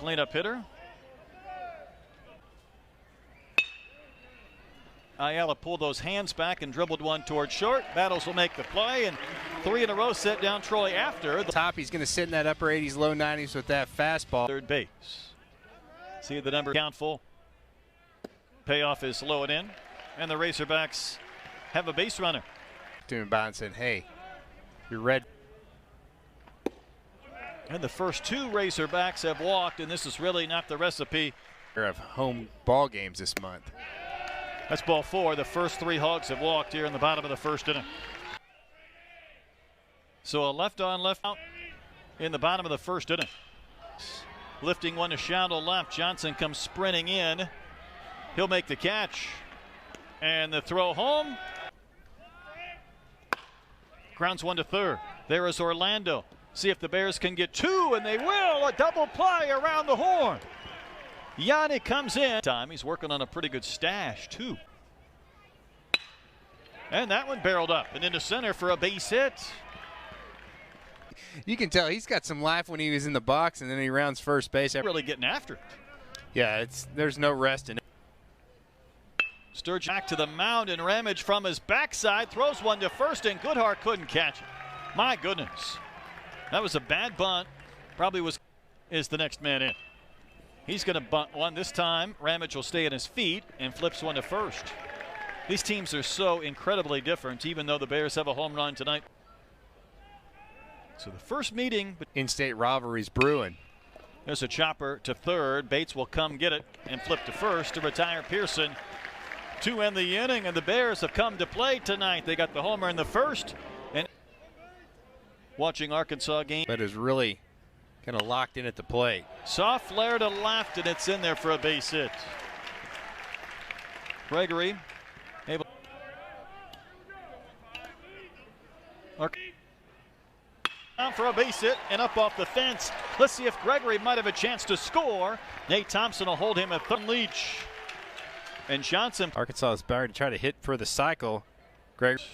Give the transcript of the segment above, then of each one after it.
Cleanup hitter. Ayala pulled those hands back and dribbled one toward short. Battles will make the play, and 3 in a row set down Troy after. The top, he's going to sit in that upper 80s, low 90s with that fastball. Third base. See the number count full. Payoff is low and in, and the Razorbacks have a base runner. Doing by and said, hey, you're red. And the first 2 Razorbacks have walked, and this is really not the recipe of home ball games this month. That's ball 4. The first 3 Hogs have walked here in the bottom of the first inning. So a left on, left out in the bottom of the first inning. Lifting one to shallow left. Johnson comes sprinting in. He'll make the catch. And the throw home. Grounds one to third. There is Orlando. See if the Bears can get 2, and they will. A double play around the horn. Yannick comes in. He's working on a pretty good stash, too. And that one barreled up and into center for a base hit. You can tell he's got some life when he was in the box, and then he rounds first base. Really getting after it. Yeah, there's no rest in it. Sturgeon back to the mound, and Ramage from his backside throws one to first, and Goodhart couldn't catch it. My goodness. That was a bad bunt. Probably is the next man in. He's going to bunt one. This time, Ramage will stay on his feet and flips one to first. These teams are so incredibly different, even though the Bears have a home run tonight. So the first meeting. In-state rivalries brewing. There's a chopper to third. Bates will come get it and flip to first to retire Pearson to end the inning. And the Bears have come to play tonight. They got the homer in the first. And watching Arkansas game. That is really kind of locked in at the plate. Soft flare to left, and it's in there for a base hit. Gregory able. Down for a base hit and up off the fence. Let's see if Gregory might have a chance to score. Nate Thompson will hold him at third. Leach and Johnson. Arkansas is better to try to hit for the cycle. Gregory.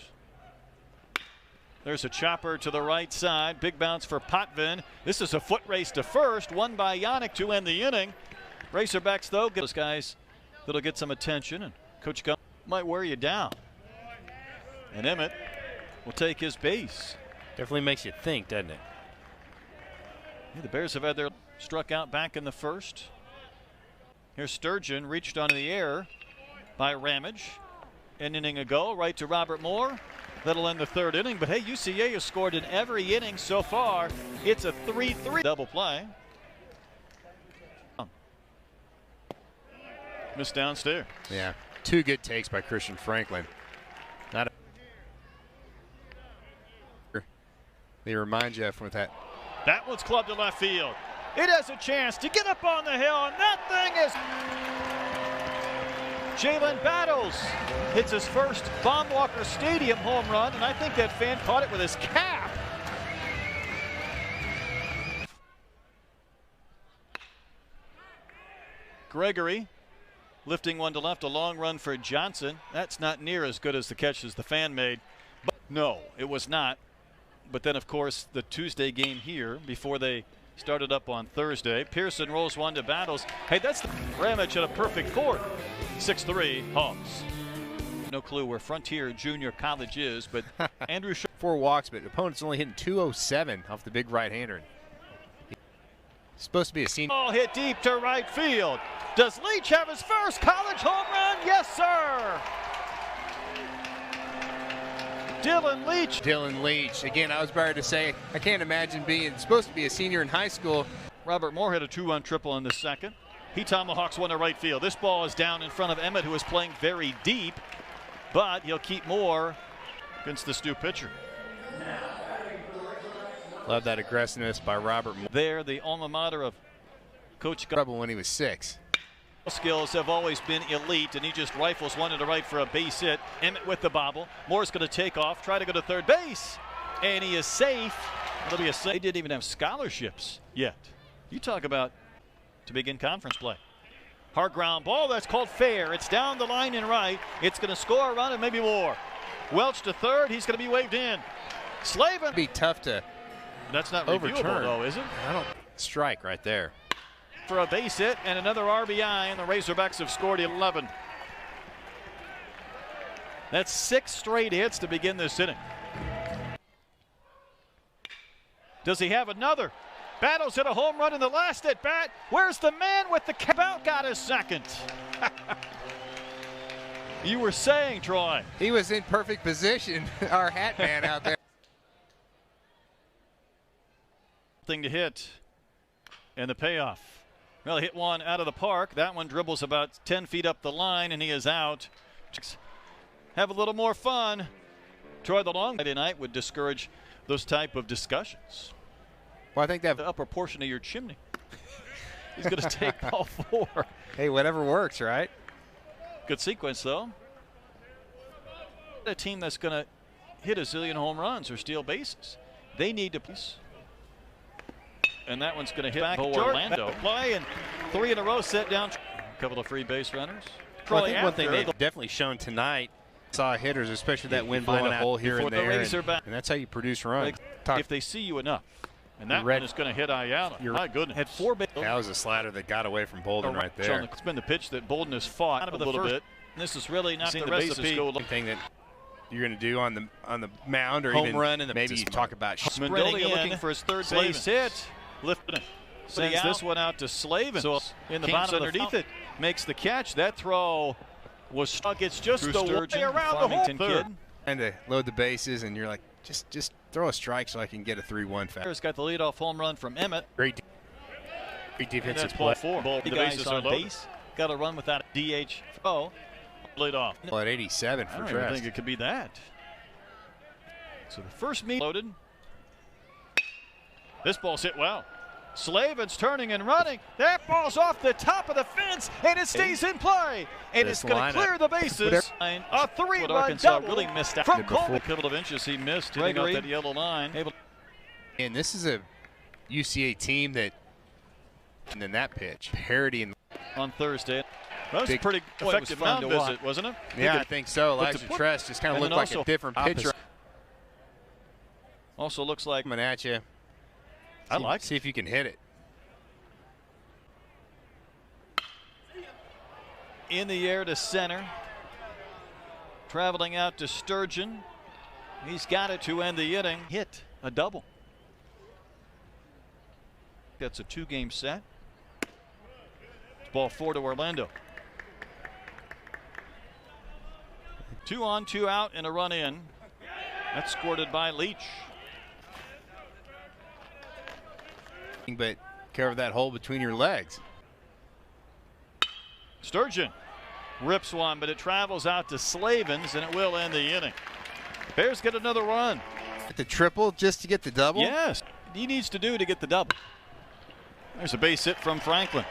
There's a chopper to the right side. Big bounce for Potvin. This is a foot race to first. Won by Yannick to end the inning. Razorbacks, though, get those guys that'll get some attention. And Coach Gunn might wear you down. And Emmett will take his base. Definitely makes you think, doesn't it? Yeah, the Bears have had their struck out back in the first. Here's Sturgeon, reached onto the air by Ramage. An inning ago, right to Robert Moore. That'll end the third inning, but hey, UCA has scored in every inning so far. It's a 3-3 double play. Missed downstairs. Yeah, 2 good takes by Christian Franklin. Not a they remind you with that. That one's clubbed to left field. It has a chance to get up on the hill, and that thing is. Jalen Battles hits his first Baum-Walker Stadium home run, and I think that fan caught it with his cap. Gregory lifting one to left, a long run for Johnson. That's not near as good as the catch as the fan made. But no, it was not. But then, of course, the Tuesday game here before they started up on Thursday. Pearson rolls one to Battles. Hey, that's the Ramage at a perfect fourth. 6-3 Hogs. No clue where Frontier Junior College is, but Andrew 4 walks, but opponent's only hitting 207 off the big right-hander. Supposed to be a senior. Ball hit deep to right field. Does Leach have his first college home run? Yes, sir. Dylan Leach. Dylan Leach. Again, I was about to say, I can't imagine being supposed to be a senior in high school. Robert Moore had a 2-run triple in the second. He tomahawks one to right field. This ball is down in front of Emmett, who is playing very deep, but he'll keep Moore against this new pitcher. Love that aggressiveness by Robert Moore. There, the alma mater of Coach Gunn. Trouble when he was 6. Skills have always been elite, and he just rifles one to the right for a base hit. Emmett with the bobble. Moore's going to take off, try to go to third base, and he is safe. It'll be a safe. They didn't even have scholarships yet. You talk about to begin conference play. Hard ground ball, that's called fair. It's down the line and right. It's going to score a run and maybe more. Welch to third, he's going to be waved in. Slavin. It'd be tough to That's not overturn, reviewable though, is it? I don't strike right there. for a base hit and another RBI, and the Razorbacks have scored 11. That's 6 straight hits to begin this inning. Does he have another? Battles hit a home run in the last at bat. Where's the man with the about got his second? You were saying, Troy. He was in perfect position, our hat man out there. Thing to hit, and the payoff. Well, hit one out of the park. That one dribbles about 10 feet up the line, and he is out. Have a little more fun. Troy, the long Friday night would discourage those type of discussions. Well, I think that The upper portion of your chimney. He's going to take all 4. hey, whatever works, right? Good sequence, though. A team that's going to hit a zillion home runs or steal bases. They need to piece. And that one's going to hit back Orlando. Play, and 3 in a row set down. A couple of free base runners. Well, I think one thing they've definitely shown tonight, saw hitters, especially that wind blowing a hole here and there, and that's how you produce runs. If they see you enough. And that one is going to hit Ayala. My goodness. Had 4 bases. That was a slider that got away from Bolden right there. It's been the pitch that Bolden has fought a little bit. And this is really not the recipe. Thing that you're going to do on the mound, or home even run in the maybe you talk about Mendolia looking for his 3rd base hit. Lifted it. Sends this one out to Slavin. So in the bottom underneath it, makes the catch. That throw was stuck. It's just the way around the whole kid. And to load the bases, and you're like, just throw a strike so I can get a 3-1 fast. He's got the leadoff home run from Emmett. Great defensive play. play. The bases are loaded. Got to run without a DH. Lead off. Well, at 87 for I don't Trest. even think it could be that. So the first meet loaded. This ball's hit well. Slavin's turning and running. That ball's off the top of the fence, and it stays in play. And it's going to clear the bases. A 3-run Arkansas double really missed out. From Coleman. A couple of inches he missed, hitting off that yellow line. And this is a UCA team that, and then that pitch, parity on Thursday. That was a pretty effective mound visit, wasn't it? Yeah, I think so. Elijah Trest just kind of looked like a different pitcher. Also looks like coming at you. I like it. See if you can hit it. In the air to center. Traveling out to Sturgeon. He's got it to end the inning. Hit a double. That's a 2-game set. It's ball 4 to Orlando. 2 on, 2 out, and a run in. That's scored by Leach. But cover that hole between your legs. Sturgeon rips one, but it travels out to Slavins, and it will end the inning. Bears get another run. At the triple just to get the double? Yes, he needs to do to get the double. There's a base hit from Franklin.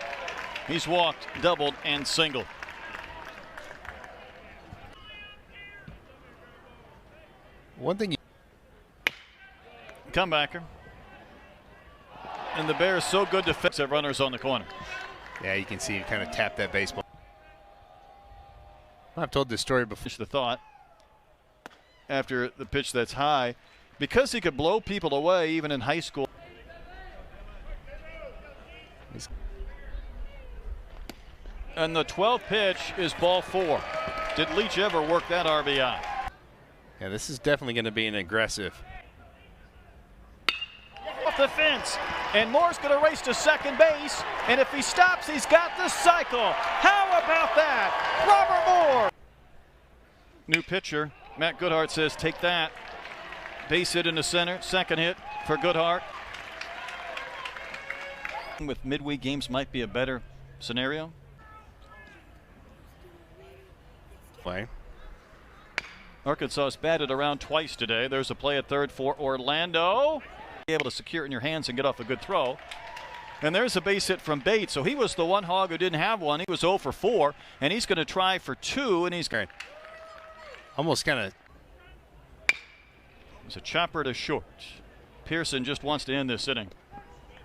He's walked, doubled, and singled. One thing. Comebacker. And the Bears so good to fix their runners on the corner. Yeah, you can see him kind of tap that baseball. I've told this story before. Finish the thought after the pitch that's high. Because he could blow people away even in high school. And the 12th pitch is ball 4. Did Leach ever work that RBI? Yeah, this is definitely going to be an aggressive. Off the fence, and Moore's going to race to second base, and if he stops, he's got the cycle. How about that? Robert Moore. New pitcher, Matt Goodhart says, take that. Base hit in the center, second hit for Goodhart. With midweek games might be a better scenario. Play. Arkansas has batted around twice today. There's a play at third for Orlando. Be able to secure it in your hands and get off a good throw. And there's a base hit from Bates. So he was the one hog who didn't have one. He was 0 for 4, and he's going to try for 2, and he's great. Almost kind of. It's a chopper to short. Pearson just wants to end this inning,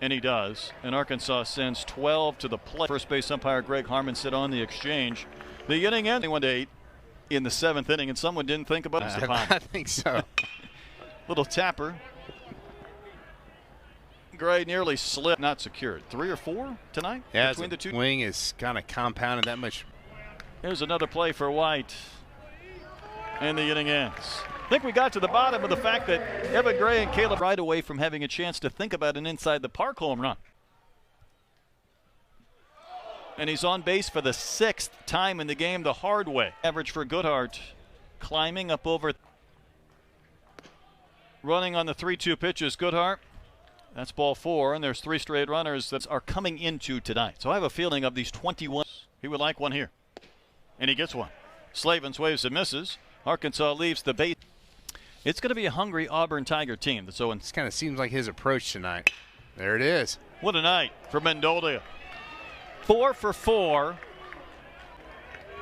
and he does. And Arkansas sends 12 to the plate. First base umpire Greg Harmon sit on the exchange. The inning ending 1-8 in the 7th inning, and someone didn't think about it. I think so. Little tapper. Gray nearly slipped, not secured. 3 or 4 tonight between the two. Wing is kind of compounded that much. Here's another play for White. And the inning ends. I think we got to the bottom of the fact that Evan Gray and Caleb right away from having a chance to think about an inside the park home run. And he's on base for the 6th time in the game the hard way. Average for Goodhart climbing up over. Running on the 3-2 pitches, Goodhart. That's ball 4, and there's 3 straight runners that are coming into tonight. So I have a feeling of these 21, he would like one here. And he gets one. Slavin waves and misses. Arkansas leaves the base. It's going to be a hungry Auburn Tiger team. So this kind of seems like his approach tonight. There it is. What a night for Mendolia. 4 for 4.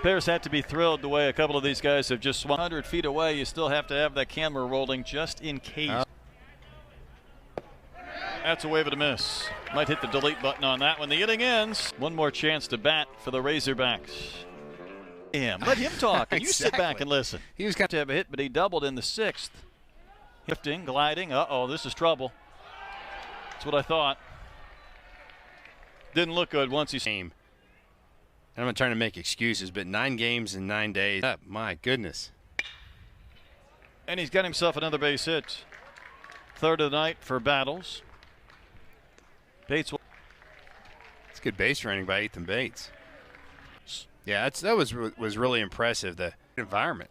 Bears had to be thrilled the way a couple of these guys have just swung 100 feet away. You still have to have that camera rolling just in case. That's a wave and a miss. Might hit the delete button on that when the inning ends. One more chance to bat for the Razorbacks. Let him talk, and you sit back and listen. He was going to have a hit, but he doubled in the 6th. Lifting, gliding. Uh-oh, this is trouble. That's what I thought. Didn't look good once he came. I'm not trying to make excuses, but 9 games in 9 days. Oh, my goodness. And he's got himself another base hit. 3rd of the night for Battles. Bates. It's good base running by Ethan Bates. Yeah, that was really impressive, the environment.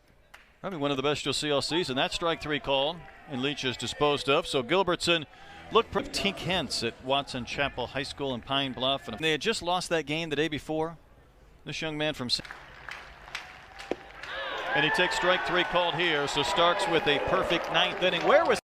Probably one of the best you'll see all season. That strike 3 called, and Leach is disposed of. So Gilbertson looked pretty. Tink Hentz at Watson Chapel High School in Pine Bluff. And they had just lost that game the day before. This young man from. And he takes strike 3 called here. So Starks with a perfect 9th inning. Where was